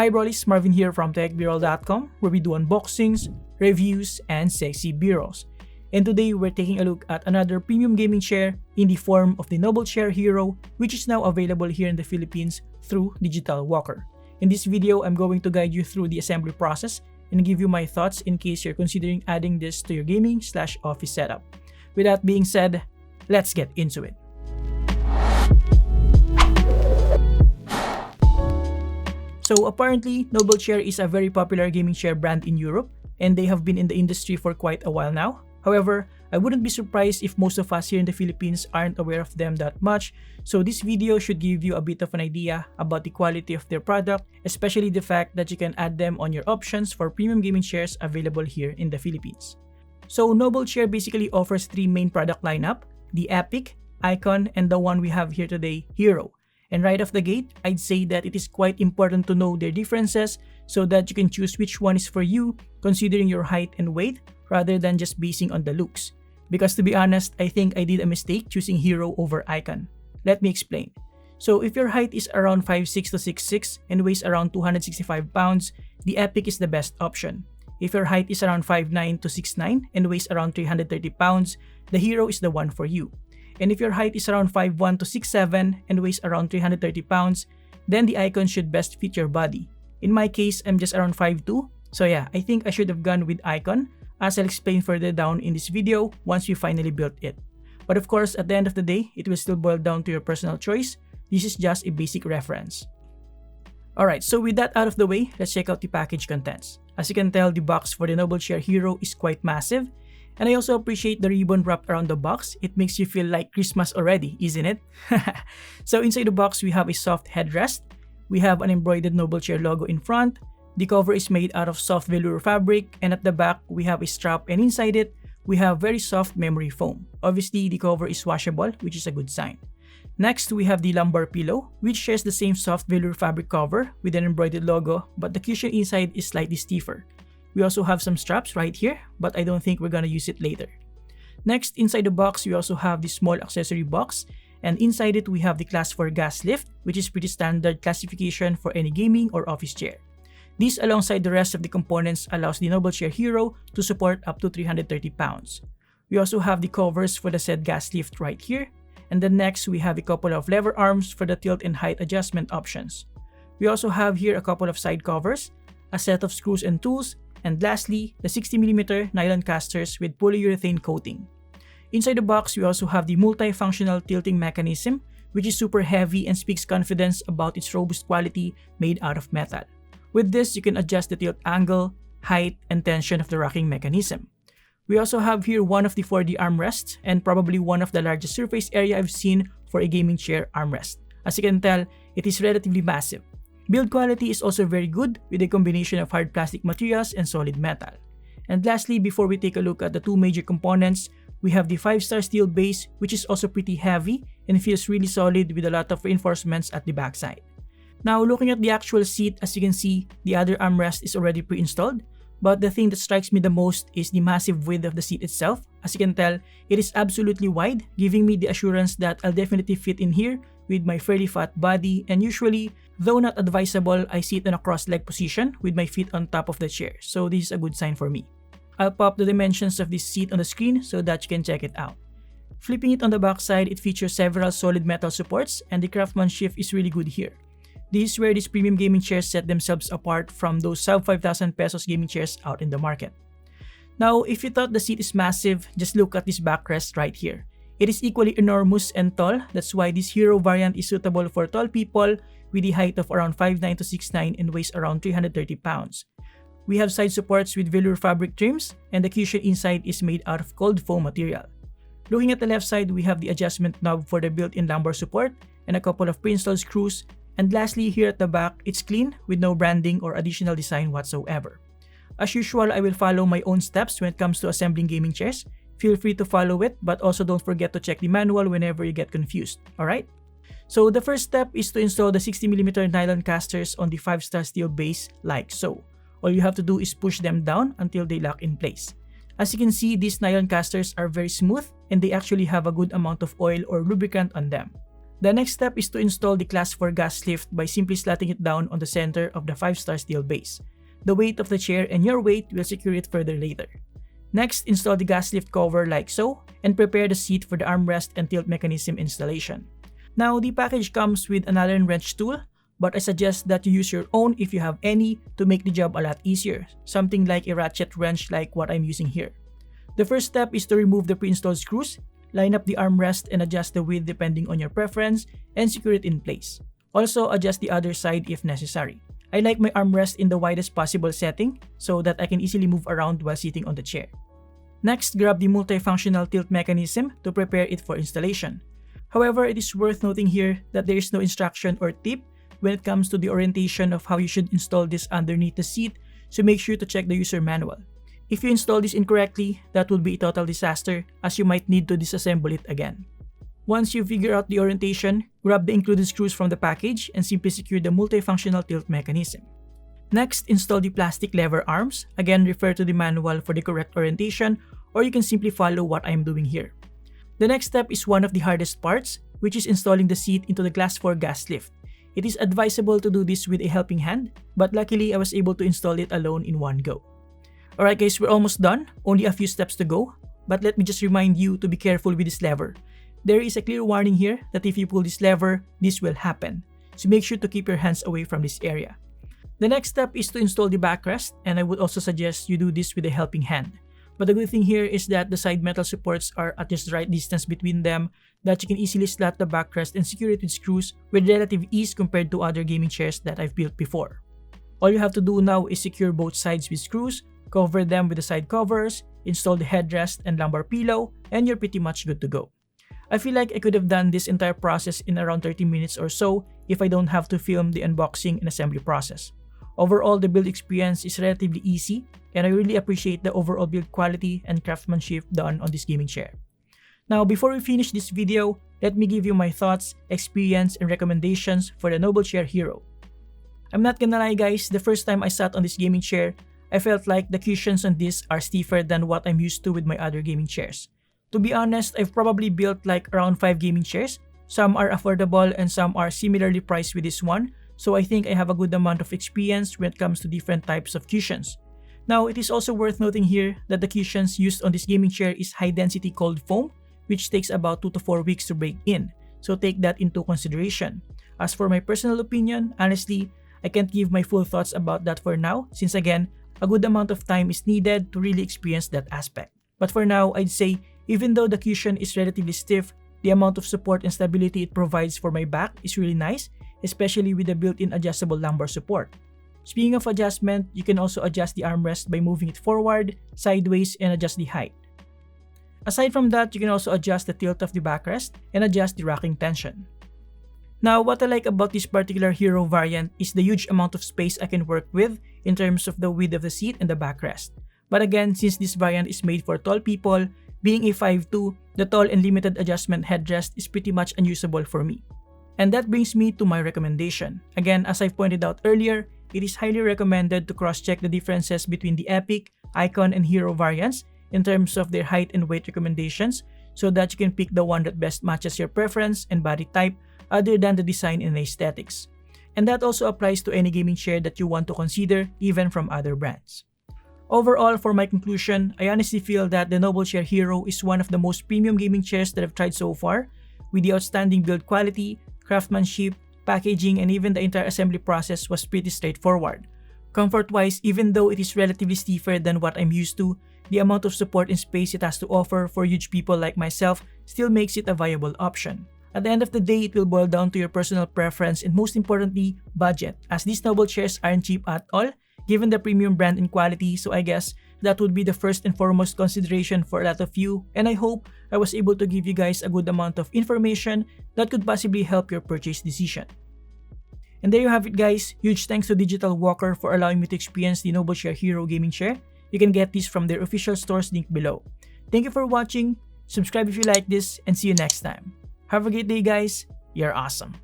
Hi Brollies, Marvin here from TechBroll.com, where we do unboxings, reviews, and sexy bureaus. And today we're taking a look at another premium gaming chair in the form of the Noblechair Hero, which is now available here in the Philippines through Digital Walker. In this video, I'm going to guide you through the assembly process and give you my thoughts in case you're considering adding this to your gaming/office setup. With that being said, let's get into it. So apparently, Noblechair is a very popular gaming chair brand in Europe, and they have been in the industry for quite a while now. However, I wouldn't be surprised if most of us here in the Philippines aren't aware of them that much, so this video should give you a bit of an idea about the quality of their product, especially the fact that you can add them on your options for premium gaming chairs available here in the Philippines. So Noblechair basically offers three main product lineup: the Epic, Icon, and the one we have here today, Hero. And right off the gate, I'd say that it is quite important to know their differences so that you can choose which one is for you considering your height and weight rather than just basing on the looks. Because to be honest, I think I did a mistake choosing Hero over Icon. Let me explain. So if your height is around 5'6" to 6'6" and weighs around 265 pounds, the Epic is the best option. If your height is around 5'9" to 6'9" and weighs around 330 pounds, the Hero is the one for you. And if your height is around 5'1" to 6'7" and weighs around 330 pounds, then the Icon should best fit your body. In my case, I'm just around 5'2", so yeah, I think I should have gone with Icon, as I'll explain further down in this video once we finally built it. But of course, at the end of the day, it will still boil down to your personal choice. This is just a basic reference. Alright, so with that out of the way, let's check out the package contents. As you can tell, the box for the Noblechair Hero is quite massive. And I also appreciate the ribbon wrapped around the box. It makes you feel like Christmas already, isn't it? So inside the box, we have a soft headrest. We have an embroidered Noblechair logo in front. The cover is made out of soft velour fabric, and at the back, we have a strap, and inside it, we have very soft memory foam. Obviously, the cover is washable, which is a good sign. Next, we have the lumbar pillow, which shares the same soft velour fabric cover with an embroidered logo, but the cushion inside is slightly stiffer. We also have some straps right here, but I don't think we're gonna use it later. Next, inside the box, we also have the small accessory box, and inside it we have the Class 4 gas lift, which is pretty standard classification for any gaming or office chair. This, alongside the rest of the components, allows the Noblechair Hero to support up to 330 pounds. We also have the covers for the said gas lift right here, and then next we have a couple of lever arms for the tilt and height adjustment options. We also have here a couple of side covers, a set of screws and tools, and lastly, the 60mm nylon casters with polyurethane coating. Inside the box, we also have the multifunctional tilting mechanism, which is super heavy and speaks confidence about its robust quality made out of metal. With this, you can adjust the tilt angle, height, and tension of the rocking mechanism. We also have here one of the 4D armrests and probably one of the largest surface area I've seen for a gaming chair armrest. As you can tell, it is relatively massive. Build quality is also very good with a combination of hard plastic materials and solid metal. And lastly, before we take a look at the two major components, we have the 5-star steel base, which is also pretty heavy and feels really solid with a lot of reinforcements at the backside. Now, looking at the actual seat, as you can see, the other armrest is already pre-installed, but the thing that strikes me the most is the massive width of the seat itself. As you can tell, it is absolutely wide, giving me the assurance that I'll definitely fit in here with my fairly fat body, and usually, though not advisable, I sit in a cross-leg position with my feet on top of the chair, so this is a good sign for me. I'll pop the dimensions of this seat on the screen so that you can check it out. Flipping it on the back side, it features several solid metal supports, and the craftsmanship is really good here. This is where these premium gaming chairs set themselves apart from those sub 5,000 pesos gaming chairs out in the market. Now, if you thought the seat is massive, just look at this backrest right here. It is equally enormous and tall. That's why this Hero variant is suitable for tall people with a height of around 5'9" to 6'9" and weighs around 330 pounds. We have side supports with velour fabric trims, and the cushion inside is made out of cold foam material. Looking at the left side, we have the adjustment knob for the built-in lumbar support and a couple of pre-installed screws. And lastly, here at the back, it's clean with no branding or additional design whatsoever. As usual, I will follow my own steps when it comes to assembling gaming chairs. Feel free to follow it, but also don't forget to check the manual whenever you get confused, alright? So the first step is to install the 60mm nylon casters on the 5-star steel base like so. All you have to do is push them down until they lock in place. As you can see, these nylon casters are very smooth and they actually have a good amount of oil or lubricant on them. The next step is to install the Class 4 gas lift by simply slotting it down on the center of the 5-star steel base. The weight of the chair and your weight will secure it further later. Next, install the gas lift cover like so, and prepare the seat for the armrest and tilt mechanism installation. Now, the package comes with an Allen wrench tool, but I suggest that you use your own if you have any to make the job a lot easier, something like a ratchet wrench like what I'm using here. The first step is to remove the pre-installed screws, line up the armrest and adjust the width depending on your preference, and secure it in place. Also, adjust the other side if necessary. I like my armrest in the widest possible setting so that I can easily move around while sitting on the chair. Next, grab the multifunctional tilt mechanism to prepare it for installation. However, it is worth noting here that there is no instruction or tip when it comes to the orientation of how you should install this underneath the seat, so make sure to check the user manual. If you install this incorrectly, that would be a total disaster as you might need to disassemble it again. Once you figure out the orientation, grab the included screws from the package and simply secure the multifunctional tilt mechanism. Next, install the plastic lever arms. Again, refer to the manual for the correct orientation, or you can simply follow what I am doing here. The next step is one of the hardest parts, which is installing the seat into the Class 4 gas lift. It is advisable to do this with a helping hand, but luckily I was able to install it alone in one go. Alright guys, we're almost done, only a few steps to go, but let me just remind you to be careful with this lever. There is a clear warning here that if you pull this lever, this will happen, so make sure to keep your hands away from this area. The next step is to install the backrest, and I would also suggest you do this with a helping hand. But the good thing here is that the side metal supports are at just the right distance between them that you can easily slot the backrest and secure it with screws with relative ease compared to other gaming chairs that I've built before. All you have to do now is secure both sides with screws, cover them with the side covers, install the headrest and lumbar pillow, and you're pretty much good to go. I feel like I could have done this entire process in around 30 minutes or so if I don't have to film the unboxing and assembly process. Overall, the build experience is relatively easy, and I really appreciate the overall build quality and craftsmanship done on this gaming chair. Now, before we finish this video, let me give you my thoughts, experience, and recommendations for the Noblechair Hero. I'm not gonna lie guys, the first time I sat on this gaming chair, I felt like the cushions on this are stiffer than what I'm used to with my other gaming chairs. To be honest, I've probably built like around 5 gaming chairs. Some are affordable and some are similarly priced with this one, so I think I have a good amount of experience when it comes to different types of cushions. Now, it is also worth noting here that the cushions used on this gaming chair is high-density cold foam, which takes about 2 to 4 weeks to break in, so take that into consideration. As for my personal opinion, honestly, I can't give my full thoughts about that for now, since again, a good amount of time is needed to really experience that aspect. But for now, I'd say, even though the cushion is relatively stiff, the amount of support and stability it provides for my back is really nice, especially with the built-in adjustable lumbar support. Speaking of adjustment, you can also adjust the armrest by moving it forward, sideways, and adjust the height. Aside from that, you can also adjust the tilt of the backrest and adjust the rocking tension. Now, what I like about this particular Hero variant is the huge amount of space I can work with in terms of the width of the seat and the backrest. But again, since this variant is made for tall people, being a 5'2", the tall and limited adjustment headrest is pretty much unusable for me. And that brings me to my recommendation. Again, as I've pointed out earlier, it is highly recommended to cross-check the differences between the Epic, Icon, and Hero variants in terms of their height and weight recommendations so that you can pick the one that best matches your preference and body type other than the design and aesthetics. And that also applies to any gaming chair that you want to consider even from other brands. Overall, for my conclusion, I honestly feel that the Noblechair Hero is one of the most premium gaming chairs that I've tried so far, with the outstanding build quality, craftsmanship, packaging, and even the entire assembly process was pretty straightforward. Comfort-wise, even though it is relatively stiffer than what I'm used to, the amount of support and space it has to offer for huge people like myself still makes it a viable option. At the end of the day, it will boil down to your personal preference and most importantly, budget, as these Noble chairs aren't cheap at all, given the premium brand and quality, so I guess that would be the first and foremost consideration for a lot of you, and I hope I was able to give you guys a good amount of information that could possibly help your purchase decision. And there you have it guys, huge thanks to Digital Walker for allowing me to experience the Noblechair Hero gaming chair. You can get this from their official stores link below. Thank you for watching, subscribe if you like this, and see you next time. Have a great day guys, you're awesome.